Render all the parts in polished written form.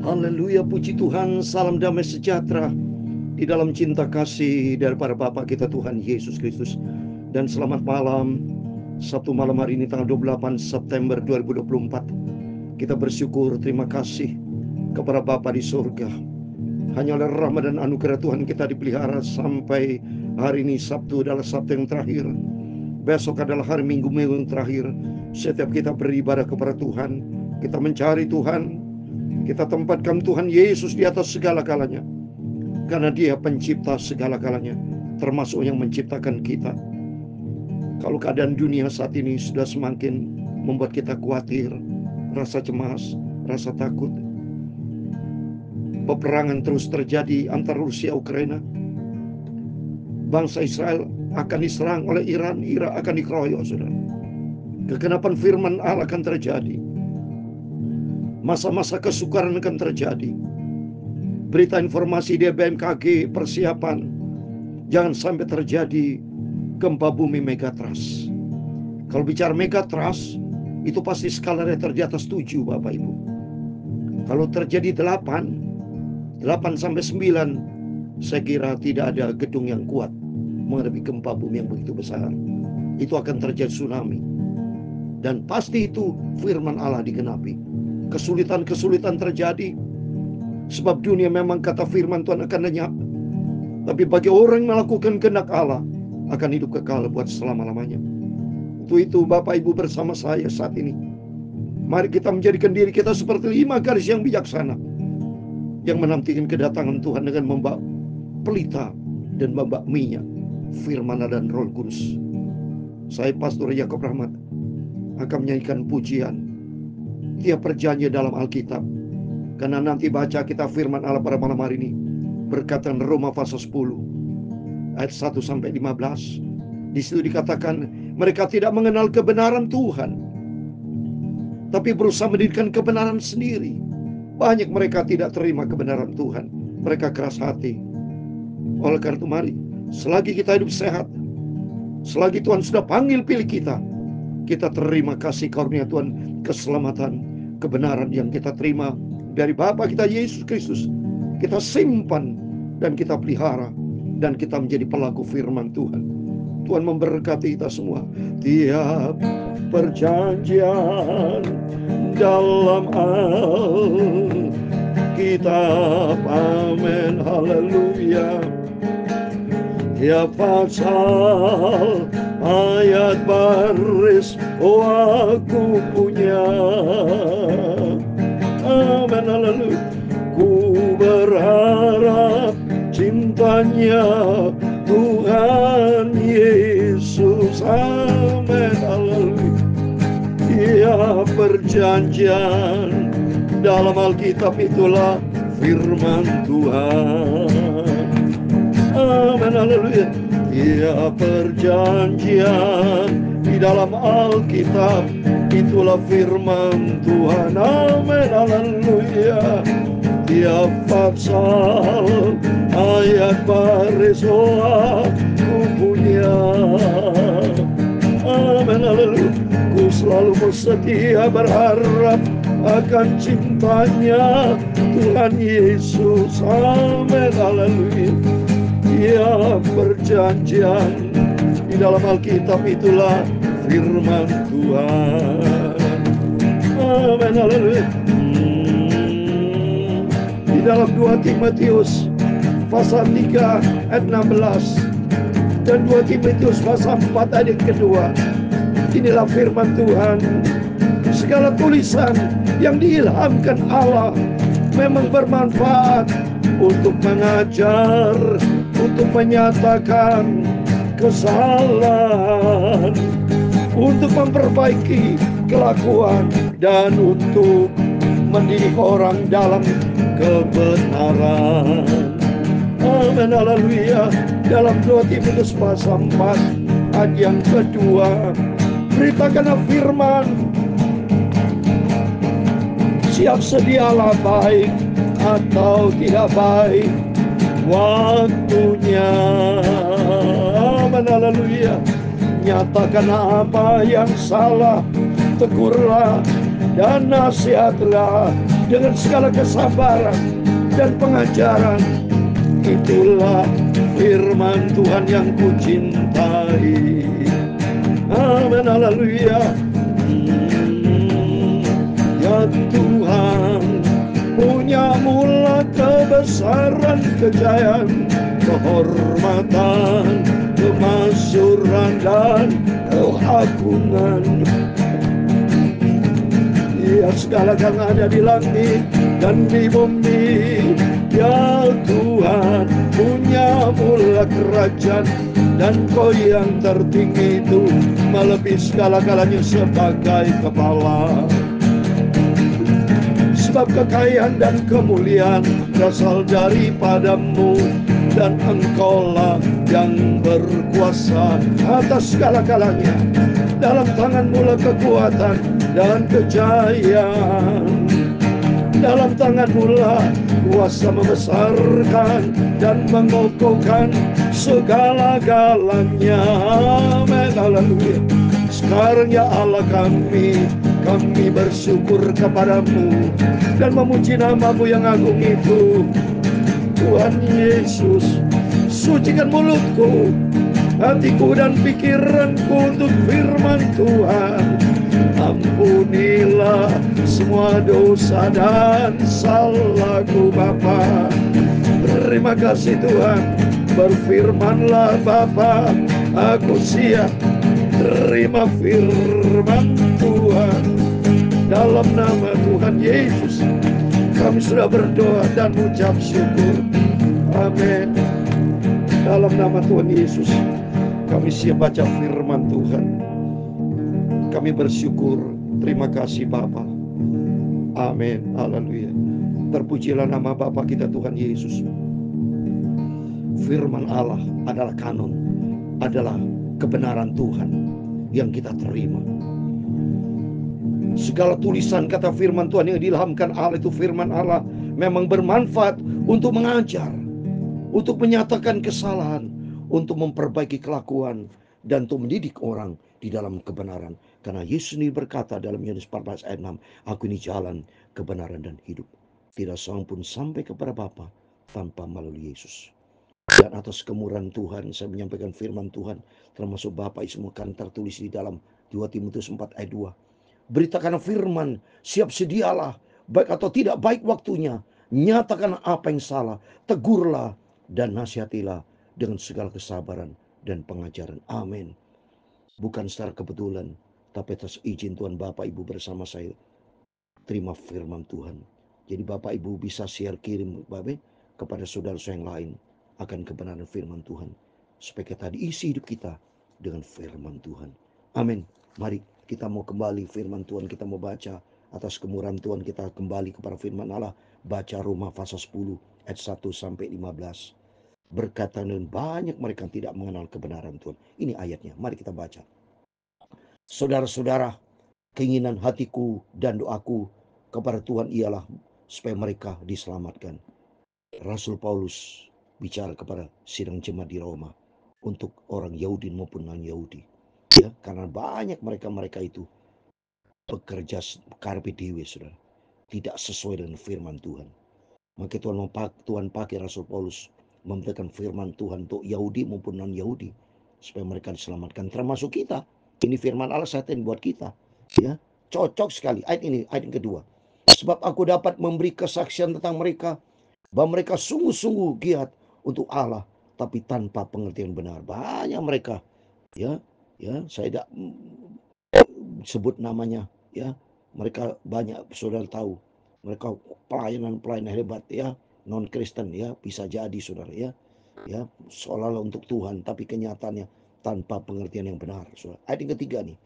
Haleluya, puji Tuhan, salam damai sejahtera di dalam cinta kasih daripada Bapa kita Tuhan Yesus Kristus. Dan selamat malam, Sabtu malam hari ini tanggal 28 September 2024. Kita bersyukur, terima kasih kepada Bapa di surga. Hanya oleh rahmat dan anugerah Tuhan kita dipelihara sampai hari ini. Sabtu adalah Sabtu yang terakhir, besok adalah hari Minggu yang terakhir. Setiap kita beribadah kepada Tuhan, kita mencari Tuhan, kita tempatkan Tuhan Yesus di atas segala-galanya, karena Dia pencipta segala-galanya, termasuk yang menciptakan kita. Kalau keadaan dunia saat ini sudah semakin membuat kita khawatir, rasa cemas, rasa takut. Peperangan terus terjadi antara Rusia dan Ukraina. Bangsa Israel akan diserang oleh Iran, Irak akan dikeroyok, saudara. Kegenapan firman Allah akan terjadi. Masa-masa kesukaran akan terjadi. Berita informasi di BMKG, persiapan jangan sampai terjadi gempa bumi megatrust. Kalau bicara megatrust, itu pasti skala Richter di atas 7, Bapak Ibu. Kalau terjadi 8 sampai 9, saya kira tidak ada gedung yang kuat menghadapi gempa bumi yang begitu besar. Itu akan terjadi tsunami. Dan pasti itu firman Allah digenapi. Kesulitan-kesulitan terjadi, sebab dunia memang kata firman Tuhan akan lenyap. Tapi bagi orang yang melakukan kehendak Allah, akan hidup kekal buat selama-lamanya. Itu Bapak Ibu bersama saya saat ini. Mari kita menjadikan diri kita seperti 5 garis yang bijaksana, yang menantikan kedatangan Tuhan dengan membawa pelita dan membawa minyak, firman dan Roh Kudus. Saya Pastor Yakob Rahmat akan menyanyikan pujian tiap perjanjian dalam Alkitab, karena nanti baca kita firman Allah pada malam hari ini berkata Roma pasal 10 ayat 1 sampai 15. Di situ dikatakan mereka tidak mengenal kebenaran Tuhan, tapi berusaha mendirikan kebenaran sendiri. Banyak mereka tidak terima kebenaran Tuhan, mereka keras hati. Oleh karena itu mari, selagi kita hidup sehat, selagi Tuhan sudah panggil pilih kita, kita terima kasih karunia Tuhan, keselamatan, kebenaran yang kita terima dari Bapa kita Yesus Kristus. Kita simpan dan kita pelihara, dan kita menjadi pelaku firman Tuhan. Tuhan memberkati kita semua. Tiap perjanjian dalam Alkitab, amin, haleluya. Tiap pasal, ayat, baris, oh aku punya, amin, haleluya. Ku berharap cintanya Tuhan Yesus, amin, haleluya. Tiap perjanjian dalam Alkitab itulah firman Tuhan, amin, haleluya. Tiap perjanjian di dalam Alkitab itulah firman Tuhan, amin, haleluya. Tiap pasal, ayat, baris, oh aku punya, amin, haleluya. Ku selalu bersedia berharap akan cintanya Tuhan Yesus, amin, haleluya. Tiap perjanjian di dalam Alkitab itulah firman Tuhan, amin, haleluya. Di dalam 2 Timotius pasal 3 ayat 16 dan 2 Timotius pasal 4 ayat kedua, inilah firman Tuhan. Segala tulisan yang diilhamkan Allah memang bermanfaat untuk mengajar, untuk menyatakan kesalahan, untuk memperbaiki kelakuan, dan untuk mendidik orang dalam kebenaran, amin, haleluya. Dalam 2 Timotius pasal 4 ayat yang kedua, beritakanlah firman, siap sedialah baik atau tidak baik waktunya, amin, haleluya. Nyatakan apa yang salah, tegurlah dan nasihatlah dengan segala kesabaran dan pengajaran. Itulah firman Tuhan yang kucintai. Amin, haleluya. Ya Tuhan, punya mula kebesaran, kejayaan, kehormatan, kemasyuran dan keagungan. Ya segala yang ada di langit dan di bumi, ya Tuhan, punya mula kerajaan, dan Kau yang tertinggi itu melebihi segala-galanya sebagai kepala. Sebab kekayaan dan kemuliaan berasal daripadamu, dan Engkaulah yang berkuasa atas segala-galanya. Dalam tangan-Mu lah kekuatan dan kejayaan. Dalam tangan-Mu lah kuasa membesarkan dan mengokohkan segala-galanya. Amin, haleluya. Sekarang ya Allah kami bersyukur kepadamu dan memuji nama-Mu yang agung itu. Tuhan Yesus, sucikan mulutku, hatiku dan pikiranku untuk firman Tuhan. Ampunilah semua dosa dan salahku Bapa. Terima kasih Tuhan. Berfirmanlah Bapa, aku siap terima firman Tuhan. Dalam nama Tuhan Yesus kami sudah berdoa dan mengucap syukur. Amin. Dalam nama Tuhan Yesus kami siap baca firman Tuhan. Kami bersyukur. Terima kasih Bapa. Amin. Haleluya. Terpujilah nama Bapa kita Tuhan Yesus. Firman Allah adalah kanon, adalah kebenaran Tuhan yang kita terima. Segala tulisan kata firman Tuhan yang diilhamkan Allah itu firman Allah memang bermanfaat untuk mengajar, untuk menyatakan kesalahan, untuk memperbaiki kelakuan, dan untuk mendidik orang di dalam kebenaran. Karena Yesus sendiri berkata dalam Yohanes 14 ayat 6, aku ini jalan, kebenaran dan hidup. Tidak seorang pun sampai kepada Bapa tanpa melalui Yesus. Dan atas kemurahan Tuhan saya menyampaikan firman Tuhan, termasuk Bapak semua kan tertulis di dalam 2 Timotius 4 ayat 2. Beritakan firman, siap sedialah, baik atau tidak baik waktunya. Nyatakan apa yang salah, tegurlah dan nasihatilah dengan segala kesabaran dan pengajaran. Amin. Bukan secara kebetulan, tapi atas izin Tuhan Bapak Ibu bersama saya terima firman Tuhan. Jadi Bapak Ibu bisa share kirim Bapak kepada saudara-saudara yang lain akan kebenaran firman Tuhan, supaya kita diisi hidup kita dengan firman Tuhan. Amin. Mari kita mau kembali firman Tuhan, kita mau baca atas kemurahan Tuhan, kita kembali kepada firman Allah. Baca Roma pasal 10 ayat 1 sampai 15. Berkata dan banyak mereka tidak mengenal kebenaran Tuhan. Ini ayatnya, mari kita baca. Saudara-saudara, keinginan hatiku dan doaku kepada Tuhan ialah supaya mereka diselamatkan. Rasul Paulus bicara kepada sidang jemaat di Roma untuk orang Yahudi maupun non-Yahudi. Ya, karena banyak mereka itu bekerja karpe dewe, saudara, tidak sesuai dengan firman Tuhan. Maka Tuhan pakai Rasul Paulus memberikan firman Tuhan untuk Yahudi maupun non-Yahudi supaya mereka diselamatkan, termasuk kita. Ini firman Allah saat ini buat kita. Ya, cocok sekali ayat ini, ayat yang kedua. Sebab aku dapat memberi kesaksian tentang mereka bahwa mereka sungguh-sungguh giat untuk Allah, tapi tanpa pengertian benar. Banyak mereka, ya, saya tidak sebut namanya, ya. Mereka banyak saudara tahu, mereka pelayanan hebat, ya, non Kristen, ya, bisa jadi saudara, ya, seolah-olah untuk Tuhan, tapi kenyataannya tanpa pengertian yang benar, saudara. Ayat yang ketiga nih,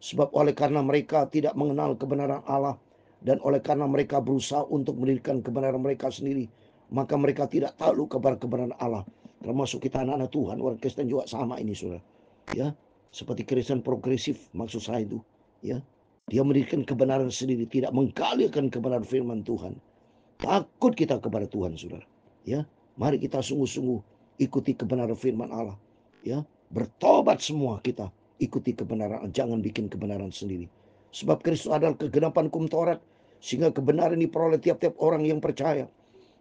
sebab oleh karena mereka tidak mengenal kebenaran Allah dan oleh karena mereka berusaha untuk mendirikan kebenaran mereka sendiri, maka mereka tidak tahu kepada kebenaran Allah. Termasuk kita anak-anak Tuhan, orang Kristen juga sama ini, saudara, ya. Seperti Kristen progresif, maksud saya itu, ya. Dia mendirikan kebenaran sendiri, tidak menggalirkan kebenaran firman Tuhan. Takut kita kepada Tuhan, saudara, ya. Mari kita sungguh-sungguh ikuti kebenaran firman Allah, ya. Bertobat semua kita, ikuti kebenaran, jangan bikin kebenaran sendiri. Sebab Kristus adalah kegenapan hukum Taurat, sehingga kebenaran diperoleh tiap-tiap orang yang percaya.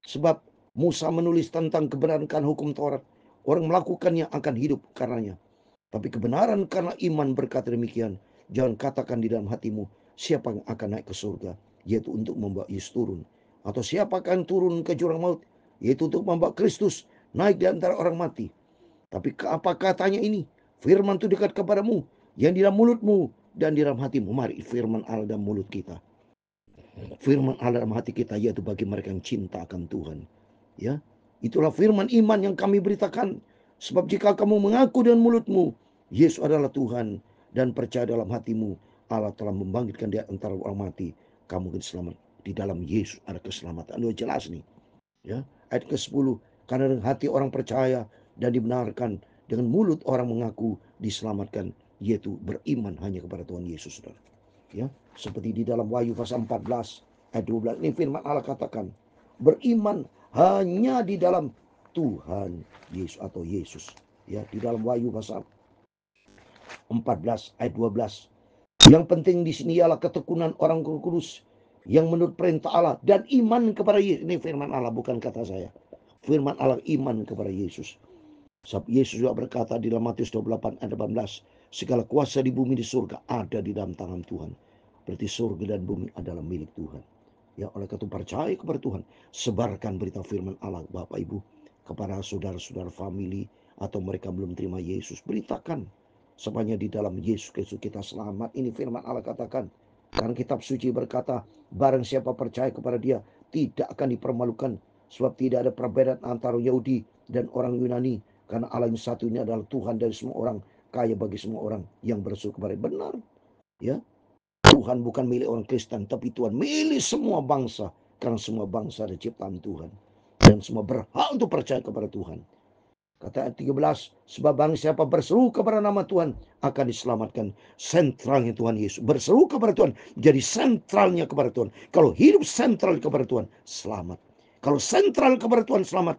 Sebab Musa menulis tentang kebenaran karena hukum Taurat. Orang melakukannya akan hidup karenanya. Tapi kebenaran karena iman berkata demikian. Jangan katakan di dalam hatimu, siapa yang akan naik ke surga, yaitu untuk membawa Yesus turun. Atau siapa akan turun ke jurang maut, yaitu untuk membawa Kristus naik di antara orang mati. Tapi apa katanya ini? Firman itu dekat kepadamu, yang di dalam mulutmu dan di dalam hatimu. Mari firman Allah dalam mulut kita. Firman Allah dalam hati kita, yaitu bagi mereka yang cinta akan Tuhan. Ya, itulah firman iman yang kami beritakan. Sebab jika kamu mengaku dengan mulutmu, Yesus adalah Tuhan, dan percaya dalam hatimu, Allah telah membangkitkan dia antara orang mati, kamu akan selamat. Di dalam Yesus ada keselamatan. Aduh, jelas nih. Ya, ayat ke-10. Karena dengan hati orang percaya dan dibenarkan, dengan mulut orang mengaku diselamatkan, yaitu beriman hanya kepada Tuhan Yesus, saudara. Ya, seperti di dalam Wahyu pasal 14 ayat 12 ini firman Allah katakan, beriman hanya di dalam Tuhan Yesus atau Yesus. Ya, di dalam Wahyu pasal 14 ayat 12. Yang penting di sini ialah ketekunan orang kudus yang menurut perintah Allah dan iman kepada Yesus. Ini firman Allah, bukan kata saya. Firman Allah, iman kepada Yesus. Sebab Yesus juga berkata di dalam Matius 28 ayat 18, segala kuasa di bumi di surga ada di dalam tangan Tuhan. Berarti surga dan bumi adalah milik Tuhan. Ya, oleh karena itu percaya kepada Tuhan. Sebarkan berita firman Allah, Bapak Ibu, kepada saudara-saudara famili atau mereka belum terima Yesus. Beritakan. Sepanjang di dalam Yesus Kristus kita selamat. Ini firman Allah katakan. Karena kitab suci berkata, barang siapa percaya kepada dia, tidak akan dipermalukan. Sebab tidak ada perbedaan antara Yahudi dan orang Yunani. Karena Allah yang satu ini adalah Tuhan dari semua orang, kaya bagi semua orang yang berseru kepada dia. Benar. Ya, Tuhan bukan milik orang Kristen, tapi Tuhan milik semua bangsa. Karena semua bangsa ada ciptaan Tuhan. Dan semua berhak untuk percaya kepada Tuhan. Kata ayat 13, sebab barang siapa berseru kepada nama Tuhan akan diselamatkan. Sentralnya Tuhan Yesus. Berseru kepada Tuhan, jadi sentralnya kepada Tuhan. Kalau hidup sentral kepada Tuhan, selamat. Kalau sentral kepada Tuhan, selamat.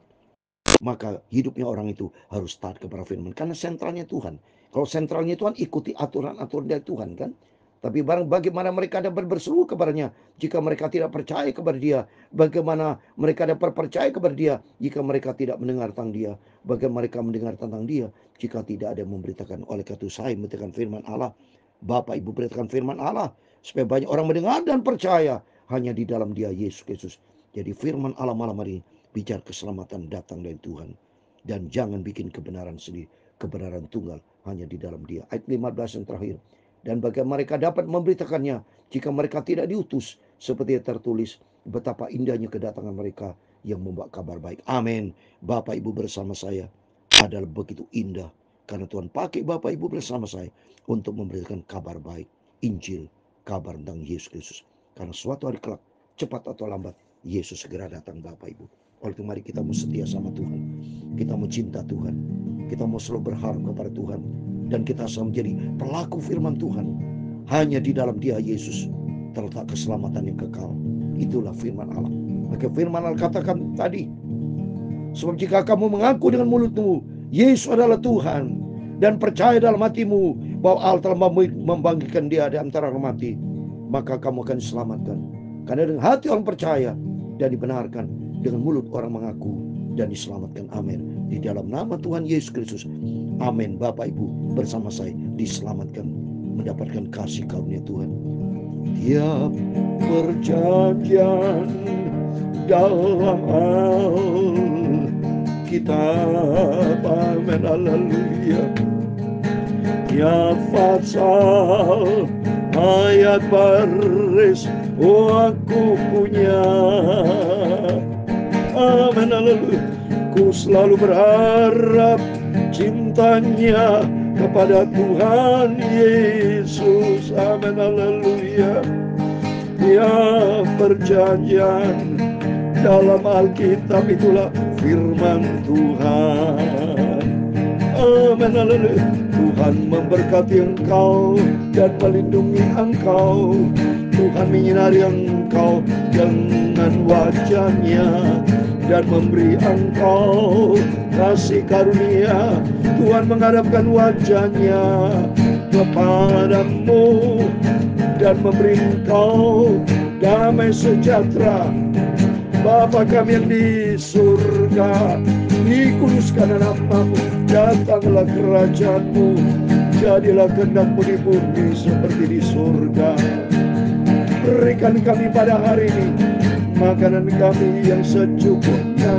Maka hidupnya orang itu harus taat kepada firman. Karena sentralnya Tuhan. Kalau sentralnya Tuhan, ikuti aturan-aturan dari Tuhan kan. Tapi bagaimana mereka dapat berseru kepadanya jika mereka tidak percaya kepada dia? Bagaimana mereka dapat percaya kepada dia jika mereka tidak mendengar tentang dia? Bagaimana mereka mendengar tentang dia jika tidak ada yang memberitakan? Oleh karena itu saya memberitakan firman Allah. Bapak Ibu beritakan firman Allah supaya banyak orang mendengar dan percaya hanya di dalam dia Yesus Kristus. Jadi firman Allah malam hari ini bicara keselamatan datang dari Tuhan. Dan jangan bikin kebenaran sendiri. Kebenaran tunggal hanya di dalam dia. Ayat 15 yang terakhir. Dan bagaimana mereka dapat memberitakannya jika mereka tidak diutus. Seperti yang tertulis, betapa indahnya kedatangan mereka yang membawa kabar baik. Amin. Bapak Ibu bersama saya adalah begitu indah. Karena Tuhan pakai Bapak Ibu bersama saya untuk memberitakan kabar baik. Injil, kabar tentang Yesus Kristus. Karena suatu hari kelak, cepat atau lambat, Yesus segera datang Bapak Ibu. Oleh itu mari kita mau setia sama Tuhan. Kita mau cinta Tuhan. Kita mau selalu berharap kepada Tuhan. Dan kita selalu menjadi pelaku firman Tuhan. Hanya di dalam dia Yesus terletak keselamatan yang kekal. Itulah firman Allah. Maka firman Allah katakan tadi. Sebab jika kamu mengaku dengan mulutmu Yesus adalah Tuhan. Dan percaya dalam hatimu bahwa Allah telah membangkitkan dia di antara orang mati. Maka kamu akan diselamatkan. Karena dengan hati orang percaya dan dibenarkan. Dengan mulut orang mengaku dan diselamatkan. Amin. Di dalam nama Tuhan Yesus Kristus. Amin. Bapak Ibu bersama saya diselamatkan. Mendapatkan kasih karunia Tuhan. Tiap perjanjian dalam Alkitab. Amin. Haleluya. Tiap pasal ayat baris aku punya. Amin, haleluya. Ku selalu berharap cintanya kepada Tuhan Yesus. Amin, haleluya. Ya, perjanjian dalam Alkitab itulah firman Tuhan. Amin, haleluya. Tuhan memberkati engkau dan melindungi engkau. Tuhan menyinari engkau dengan wajahnya dan memberi engkau kasih karunia. Tuhan menghadapkan wajahnya kepadamu dan memberi Engkau damai sejahtera. Bapa kami yang di surga, dikuduskanlah namamu, datanglah kerajaanmu, jadilah kehendak-mu di bumi seperti di surga. Berikan kami pada hari ini makanan kami yang secukupnya,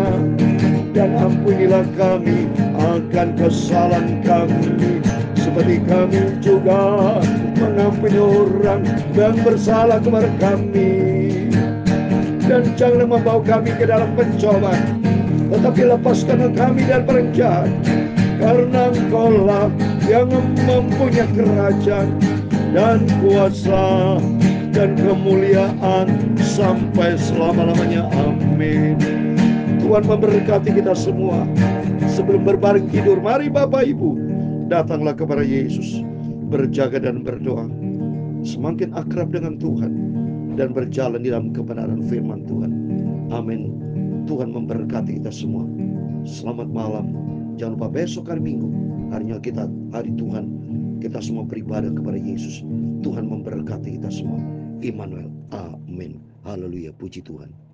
dan ampunilah kami akan kesalahan kami, seperti kami juga mengampuni orang yang bersalah kepada kami. Dan janganlah membawa kami ke dalam pencobaan, tetapi lepaskanlah kami dari orang jahat, karena Engkau-lah yang mempunyai kerajaan dan kuasa dan kemuliaan sampai selama-lamanya. Amin. Tuhan memberkati kita semua. Sebelum berbaring tidur, mari Bapak Ibu datanglah kepada Yesus, berjaga dan berdoa, semakin akrab dengan Tuhan, dan berjalan di dalam kebenaran firman Tuhan. Amin. Tuhan memberkati kita semua. Selamat malam. Jangan lupa besok hari Minggu, harinya kita, hari Tuhan, kita semua beribadah kepada Yesus. Tuhan memberkati kita semua. Immanuel. Amin. Haleluya. Puji Tuhan.